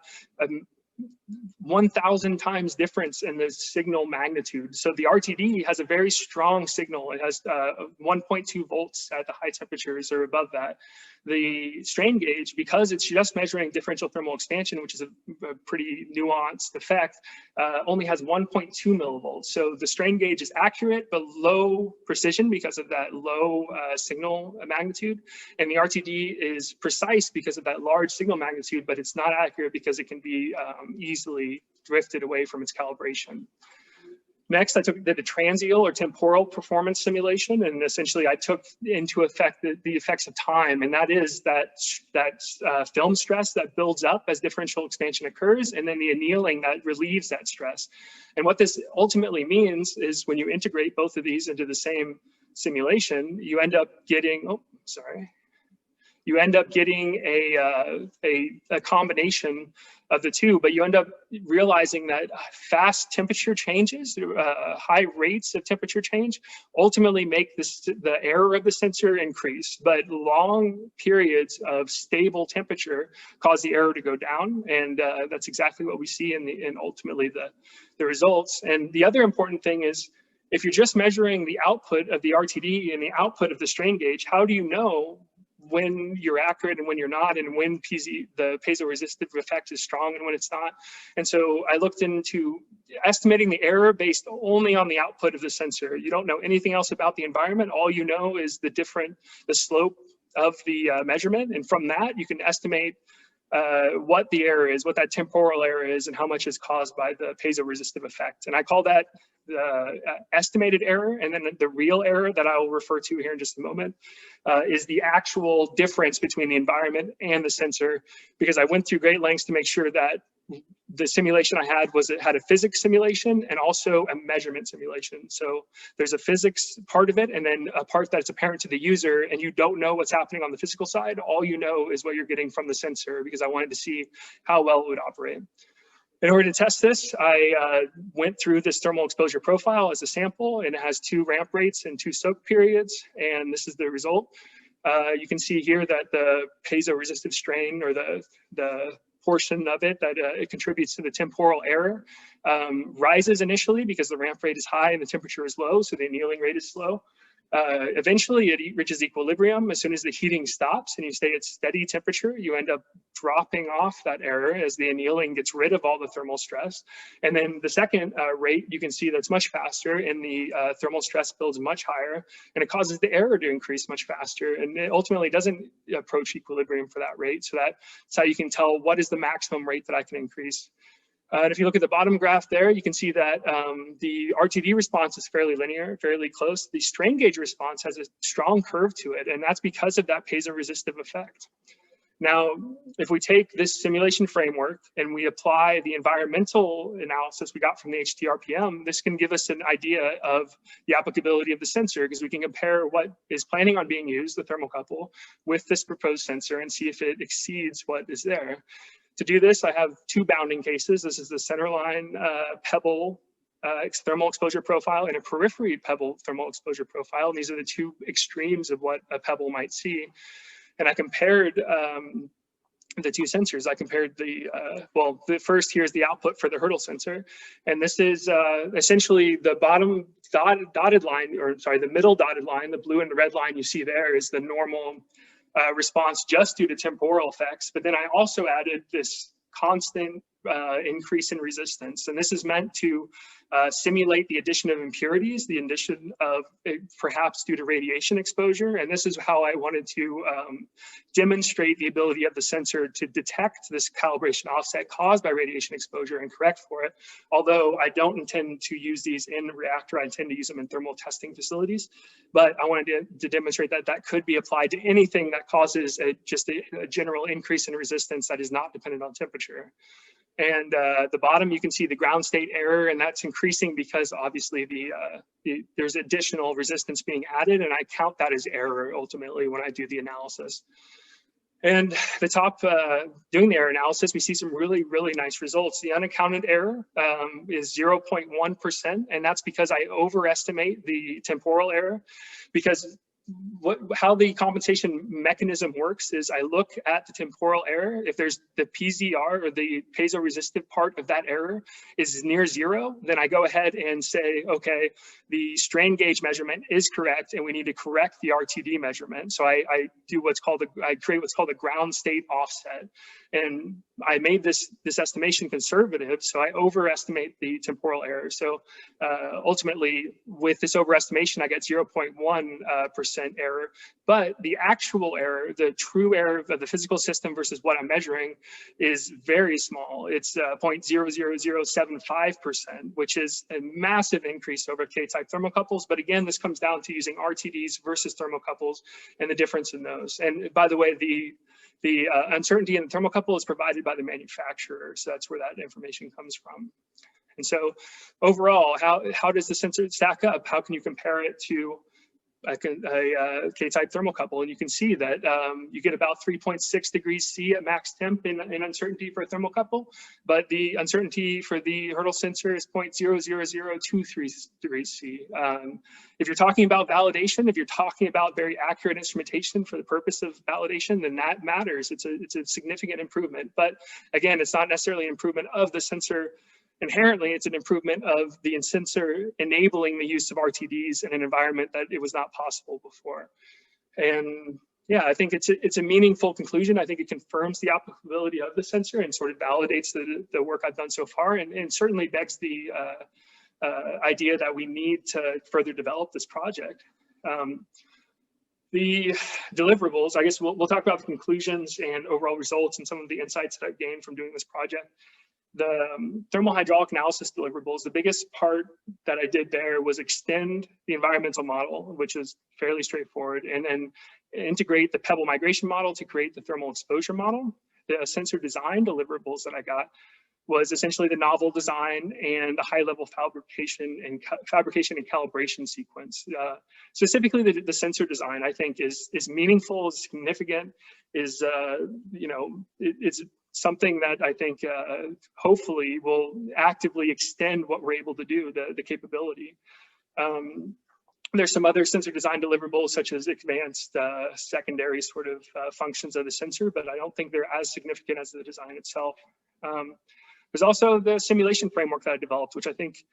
1,000 times difference in the signal magnitude. So the RTD has a very strong signal. It has 1.2 volts at the high temperatures or above that. The strain gauge, because it's just measuring differential thermal expansion, which is a pretty nuanced effect, only has 1.2 millivolts. So the strain gauge is accurate, but low precision because of that low signal magnitude. And the RTD is precise because of that large signal magnitude, but it's not accurate because it can be easily drifted away from its calibration. Next, I did a transial or temporal performance simulation, and essentially I took into effect the effects of time, and that is that film stress that builds up as differential expansion occurs, and then the annealing that relieves that stress. And what this ultimately means is when you integrate both of these into the same simulation, you end up getting, you end up getting a combination of the two, but you end up realizing that fast temperature changes, high rates of temperature change, ultimately make the error of the sensor increase, but long periods of stable temperature cause the error to go down, and that's exactly what we see in ultimately the results. And the other important thing is, if you're just measuring the output of the RTD and the output of the strain gauge, how do you know when you're accurate and when you're not, and when the piezo-resistive effect is strong and when it's not? And so I looked into estimating the error based only on the output of the sensor. You don't know anything else about the environment. All you know is the slope of the measurement. And from that, you can estimate what the error is, what that temporal error is, and how much is caused by the piezo-resistive effect. And I call that the estimated error. And then the real error that I will refer to here in just a moment is the actual difference between the environment and the sensor, because I went through great lengths to make sure that the simulation I had had a physics simulation and also a measurement simulation. So there's a physics part of it, and then a part that's apparent to the user, and you don't know what's happening on the physical side. All you know is what you're getting from the sensor, because I wanted to see how well it would operate. In order to test this, I went through this thermal exposure profile as a sample, and it has 2 ramp rates and 2 soak periods, and this is the result. You can see here that the piezo-resistive strain, or the portion of it that it contributes to the temporal error, rises initially because the ramp rate is high and the temperature is low, so the annealing rate is slow. Eventually it reaches equilibrium. As soon as the heating stops and you stay at steady temperature, you end up dropping off that error as the annealing gets rid of all the thermal stress. And then the second rate, you can see that's much faster, and the thermal stress builds much higher, and it causes the error to increase much faster, and it ultimately doesn't approach equilibrium for that rate. So that's how you can tell what is the maximum rate that I can increase. And if you look at the bottom graph there, you can see that the RTD response is fairly linear, fairly close. The strain gauge response has a strong curve to it, and that's because of that piezo-resistive effect. Now, if we take this simulation framework and we apply the environmental analysis we got from the HTRPM, this can give us an idea of the applicability of the sensor, because we can compare what is planning on being used, the thermocouple, with this proposed sensor and see if it exceeds what is there. To do this, I have 2 bounding cases. This is the centerline Pebble thermal exposure profile and a periphery Pebble thermal exposure profile. And these are the two extremes of what a Pebble might see. And I compared the two sensors. I compared well, the first here's the output for the Hertel sensor. And this is essentially the bottom dotted line, or sorry, the middle dotted line, the blue and the red line you see there is the normal response just due to temporal effects. But then I also added this constant increase in resistance. And this is meant to simulate the addition of impurities, the addition of perhaps due to radiation exposure. And this is how I wanted to demonstrate the ability of the sensor to detect this calibration offset caused by radiation exposure and correct for it. Although I don't intend to use these in reactor, I intend to use them in thermal testing facilities. But I wanted to demonstrate that that could be applied to anything that causes just a general increase in resistance that is not dependent on temperature. And the bottom, you can see the ground state error, and that's increasing because obviously there's additional resistance being added, and I count that as error ultimately when I do the analysis. And the top, doing the error analysis, we see some really, really nice results. The unaccounted error is 0.1%, and that's because I overestimate the temporal error, because how the compensation mechanism works is I look at the temporal error. If there's the PZR, or the piezoresistive part of that error, is near zero, then I go ahead and say, okay, the strain gauge measurement is correct, and we need to correct the RTD measurement. So I do what's called I create what's called a ground state offset, and I made this estimation conservative, so I overestimate the temporal error. So ultimately, with this overestimation, I get 0.1% error, but the actual error, the true error of the physical system versus what I'm measuring, is very small. It's 0.00075%, which is a massive increase over K-type thermocouples. But again, this comes down to using RTDs versus thermocouples and the difference in those. And by the way, the uncertainty in the thermocouple is provided by the manufacturer, so that's where that information comes from. And so overall, how does the sensor stack up? How can you compare it to a K-type thermocouple? And you can see that you get about 3.6 degrees C at max temp in uncertainty for a thermocouple, but the uncertainty for the Hertel sensor is 0.00023 degrees C. If you're talking about validation, if you're talking about very accurate instrumentation for the purpose of validation, then that matters. It's a significant improvement. But again, it's not necessarily an improvement of the sensor inherently, it's an improvement of the sensor enabling the use of RTDs in an environment that it was not possible before. And yeah, I think it's a meaningful conclusion. I think it confirms the applicability of the sensor and sort of validates the work I've done so far, and certainly begs the idea that we need to further develop this project. The deliverables, I guess we'll talk about the conclusions and overall results and some of the insights that I've gained from doing this project. The thermal hydraulic analysis deliverables, the biggest part that I did there was extend the environmental model, which is fairly straightforward, and then integrate the Pebble migration model to create the thermal exposure model. The sensor design deliverables that I got was essentially the novel design and the high-level fabrication and calibration sequence. Specifically, the sensor design, I think, is meaningful, is significant, is it's something that I think hopefully will actively extend what we're able to do, the capability. There's some other sensor design deliverables, such as advanced secondary sort of functions of the sensor, but I don't think they're as significant as the design itself. There's also the simulation framework that I developed, which I think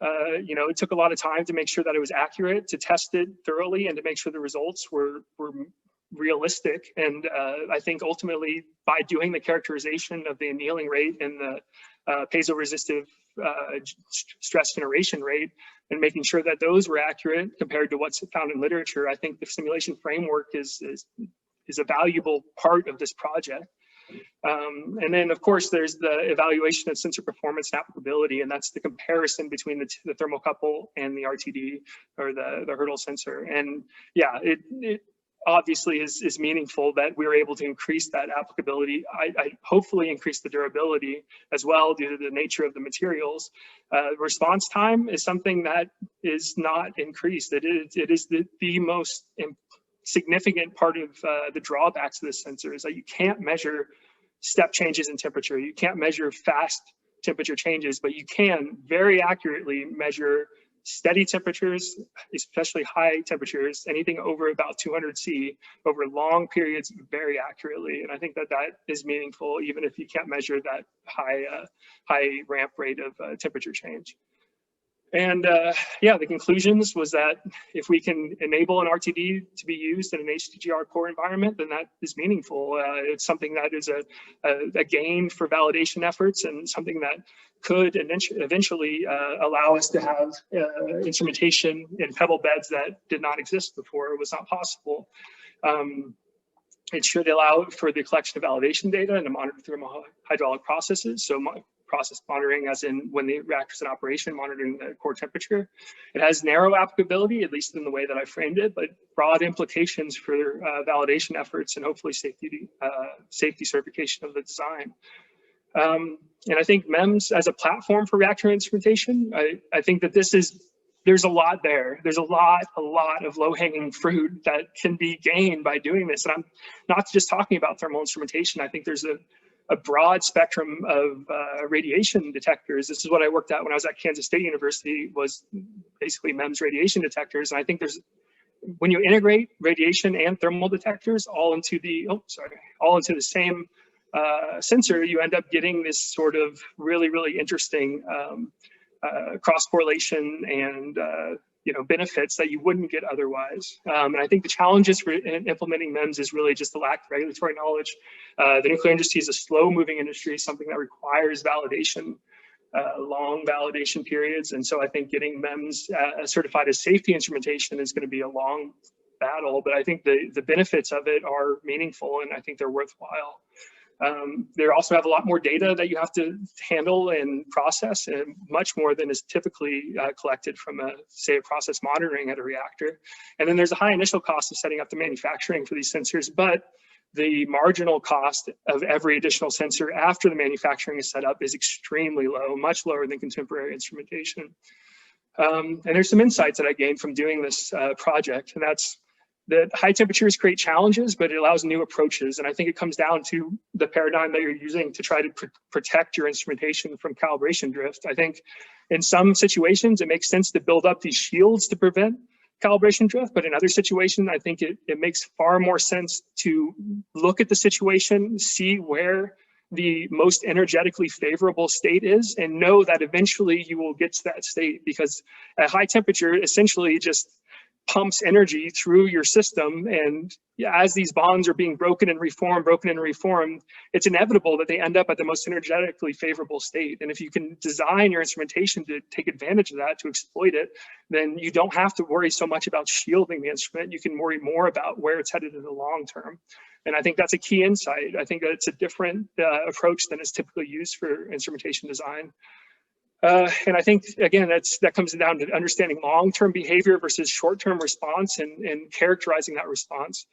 it took a lot of time to make sure that it was accurate, to test it thoroughly, and to make sure the results were realistic. And I think ultimately, by doing the characterization of the annealing rate and the piezoresistive stress generation rate, and making sure that those were accurate compared to what's found in literature, I think the simulation framework is a valuable part of this project. And then, of course, there's the evaluation of sensor performance and applicability, and that's the comparison between the thermocouple and the RTD, or the Hertel sensor. And yeah, it obviously is meaningful that we were able to increase that applicability. I hopefully increase the durability as well due to the nature of the materials. Response time is something that is not increased. It is the most significant part of the drawbacks of this sensor, is that you can't measure step changes in temperature. You can't measure fast temperature changes, but you can very accurately measure steady temperatures, especially high temperatures, anything over about 200 C over long periods very accurately. And I think that that is meaningful, even if you can't measure that high ramp rate of temperature change. And yeah, the conclusions was that if we can enable an RTD to be used in an HTGR core environment, then that is meaningful. It's something that is a gain for validation efforts, and something that could eventually allow us to have instrumentation in pebble beds that did not exist before. It was not possible. It should allow for the collection of validation data and to monitor thermal hydraulic processes. So process monitoring, as in when the reactor's in operation, monitoring the core temperature. It has narrow applicability, at least in the way that I framed it, but broad implications for validation efforts and hopefully safety certification of the design. And I think MEMS as a platform for reactor instrumentation, I think that there's a lot there. There's a lot of low-hanging fruit that can be gained by doing this. And I'm not just talking about thermal instrumentation. I think there's a broad spectrum of radiation detectors. This is what I worked at when I was at Kansas State University, was basically MEMS radiation detectors. And I think when you integrate radiation and thermal detectors all into the same sensor, you end up getting this sort of really interesting cross-correlation and benefits that you wouldn't get otherwise. And I think the challenges for implementing MEMS is really just the lack of regulatory knowledge. The nuclear industry is a slow-moving industry, something that requires validation, long validation periods. And so I think getting MEMS certified as safety instrumentation is going to be a long battle, but I think the benefits of it are meaningful, and I think they're worthwhile. They also have a lot more data that you have to handle and process, and much more than is typically collected from say a process monitoring at a reactor. And then there's a high initial cost of setting up the manufacturing for these sensors, but the marginal cost of every additional sensor after the manufacturing is set up is extremely low, much lower than contemporary instrumentation. And there's some insights that I gained from doing this project, and that's that high temperatures create challenges, but it allows new approaches. And I think it comes down to the paradigm that you're using to try to protect your instrumentation from calibration drift. I think in some situations, it makes sense to build up these shields to prevent calibration drift, but in other situations, I think it makes far more sense to look at the situation, see where the most energetically favorable state is, and know that eventually you will get to that state, because at high temperature, essentially just pumps energy through your system, and as these bonds are being broken and reformed, it's inevitable that they end up at the most energetically favorable state. And if you can design your instrumentation to take advantage of that, to exploit it, then you don't have to worry so much about shielding the instrument. You can worry more about where it's headed in the long term. And I think that's a key insight. I think that it's a different approach than is typically used for instrumentation design. And I think, again, that comes down to understanding long-term behavior versus short-term response, and characterizing that response.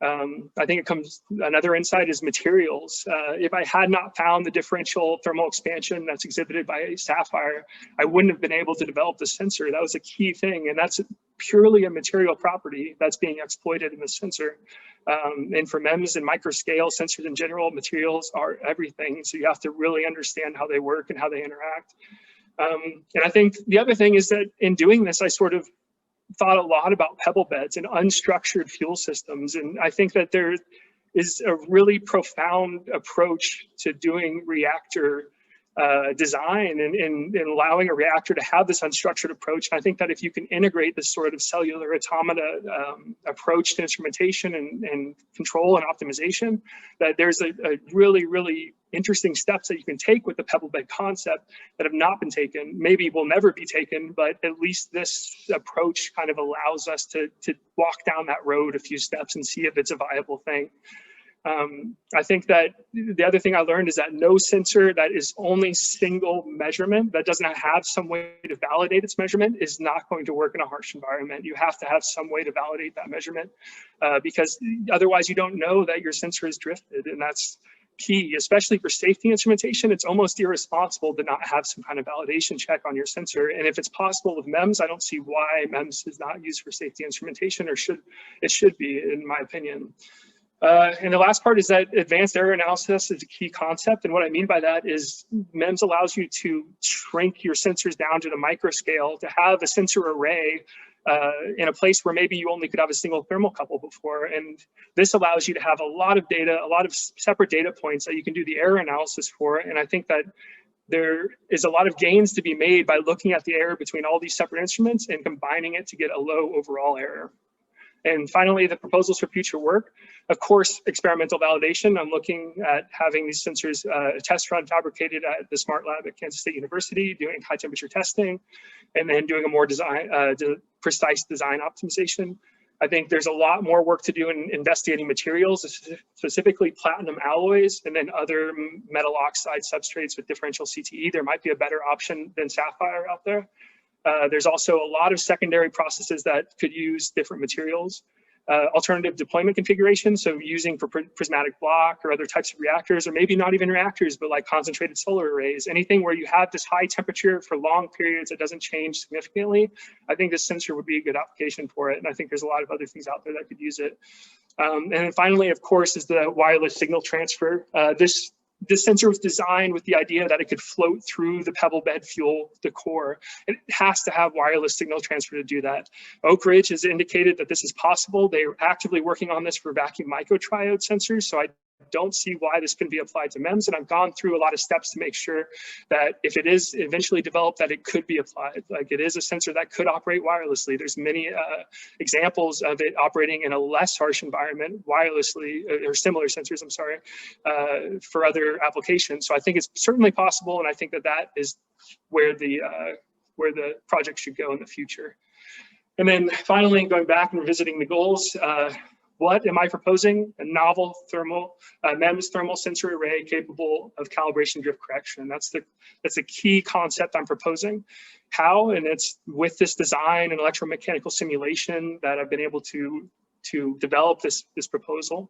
I think another insight is materials. If I had not found the differential thermal expansion that's exhibited by Sapphire, I wouldn't have been able to develop the sensor. That was a key thing, and that's purely a material property that's being exploited in the sensor. And for MEMS and microscale sensors in general, materials are everything. So you have to really understand how they work and how they interact. And I think the other thing is that in doing this, I sort of thought a lot about pebble beds and unstructured fuel systems. And I think that there is a really profound approach to doing reactor design and allowing a reactor to have this unstructured approach. And I think that if you can integrate this sort of cellular automata approach to instrumentation and control and optimization, that there's a really interesting steps that you can take with the pebble bed concept that have not been taken, maybe will never be taken, but at least this approach kind of allows us to walk down that road a few steps and see if it's a viable thing. I think that the other thing I learned is that no sensor that is only single measurement, that doesn't have some way to validate its measurement, is not going to work in a harsh environment. You have to have some way to validate that measurement, because otherwise you don't know that your sensor is drifted, and that's key, especially for safety instrumentation. It's almost irresponsible to not have some kind of validation check on your sensor. And if it's possible with MEMS, I don't see why MEMS is not used for safety instrumentation, or it should be, in my opinion. And the last part is that advanced error analysis is a key concept. And what I mean by that is MEMS allows you to shrink your sensors down to the micro scale to have a sensor array in a place where maybe you only could have a single thermocouple before. And this allows you to have a lot of data, a lot of separate data points that you can do the error analysis for. And I think that there is a lot of gains to be made by looking at the error between all these separate instruments and combining it to get a low overall error. And finally, the proposals for future work. Of course, experimental validation. I'm looking at having these sensors test run fabricated at the Smart Lab at Kansas State University, doing high temperature testing, and then doing a more precise design optimization. I think there's a lot more work to do in investigating materials, specifically platinum alloys, and then other metal oxide substrates with differential CTE. There might be a better option than sapphire out there. There's also a lot of secondary processes that could use different materials. Alternative deployment configuration, so using for prismatic block or other types of reactors, or maybe not even reactors, but like concentrated solar arrays, anything where you have this high temperature for long periods that doesn't change significantly. I think this sensor would be a good application for it. And I think there's a lot of other things out there that could use it. And then finally, of course, is the wireless signal transfer. This sensor was designed with the idea that it could float through the pebble bed fuel, the core. It has to have wireless signal transfer to do that. Oak Ridge has indicated that this is possible. They're actively working on this for vacuum microtriode sensors. So I don't see why this can be applied to MEMS. And I've gone through a lot of steps to make sure that if it is eventually developed, that it could be applied. Like it is a sensor that could operate wirelessly. There's many examples of it operating in a less harsh environment wirelessly, or similar sensors, I'm sorry, for other applications. So I think it's certainly possible. And I think that that is where the project should go in the future. And then finally, going back and revisiting the goals, what am I proposing? A novel MEMS thermal sensor array capable of calibration drift correction. That's the key concept I'm proposing. How? And it's with this design and electromechanical simulation that I've been able to develop this proposal.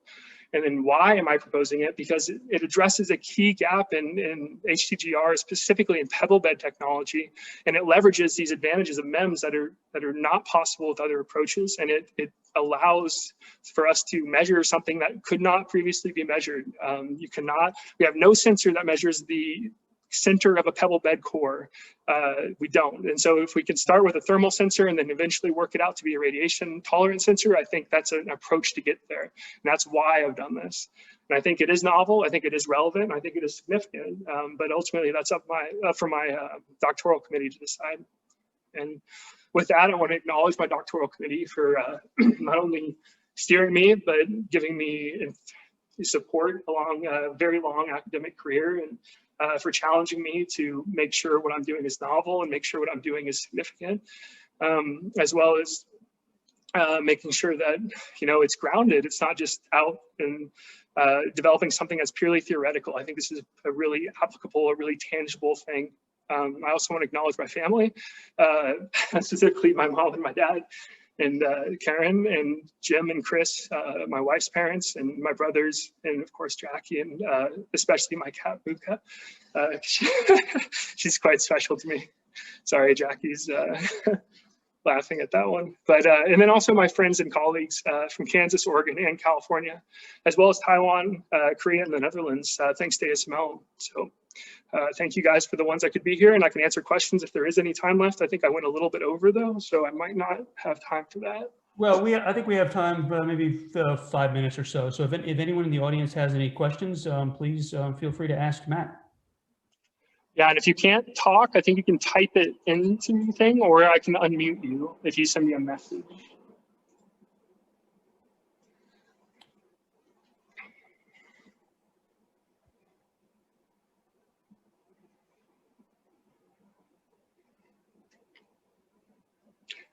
And then why am I proposing it? Because it addresses a key gap in HTGRs, specifically in pebble bed technology, and it leverages these advantages of MEMS that are not possible with other approaches, and it allows for us to measure something that could not previously be measured. We have no sensor that measures the center of a pebble bed core. We don't. And so if we can start with a thermal sensor and then eventually work it out to be a radiation tolerant sensor, I think that's an approach to get there. And that's why I've done this. And I think it is novel. I think it is relevant. I think it is significant. But ultimately that's up for my doctoral committee to decide. And with that, I want to acknowledge my doctoral committee for not only steering me, but giving me support along a very long academic career, and for challenging me to make sure what I'm doing is novel and make sure what I'm doing is significant, as well as making sure that, it's grounded. It's not just out and developing something that's purely theoretical. I think this is a really applicable, a really tangible thing. I also want to acknowledge my family, specifically my mom and my dad, and Karen and Jim and Chris, my wife's parents, and my brothers, and of course Jackie, and especially my cat Buka. She's quite special to me. Sorry, Jackie's laughing at that one. But and then also my friends and colleagues from Kansas, Oregon, and California, as well as Taiwan, Korea, and the Netherlands, thanks to ASML. So thank you guys for the ones I could be here, and I can answer questions if there is any time left. I think I went a little bit over though, so I might not have time for that. Well, I think we have time, maybe 5 minutes or so. So if anyone in the audience has any questions, please feel free to ask Matt. Yeah, and if you can't talk, I think you can type it into the thing, or I can unmute you if you send me a message.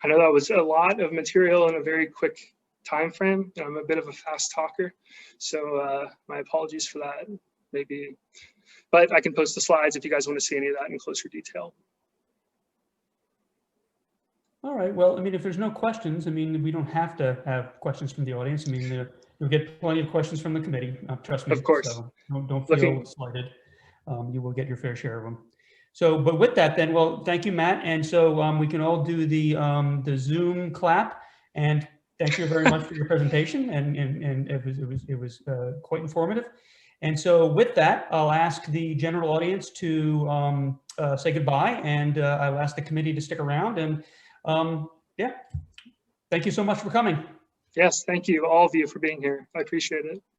I know that was a lot of material in a very quick time frame. I'm a bit of a fast talker, so my apologies for that. Maybe, but I can post the slides if you guys want to see any of that in closer detail. All right. Well, I mean, if there's no questions, I mean, we don't have to have questions from the audience. I mean, you'll get plenty of questions from the committee. Trust me. Of course. So don't feel slighted. You will get your fair share of them. So, but with that, then, well, thank you, Matt. And so we can all do the Zoom clap. And Thank you very much for your presentation, and it was quite informative. And so with that, I'll ask the general audience to say goodbye, and I'll ask the committee to stick around. And yeah, thank you so much for coming. Yes, thank you, all of you, for being here. I appreciate it.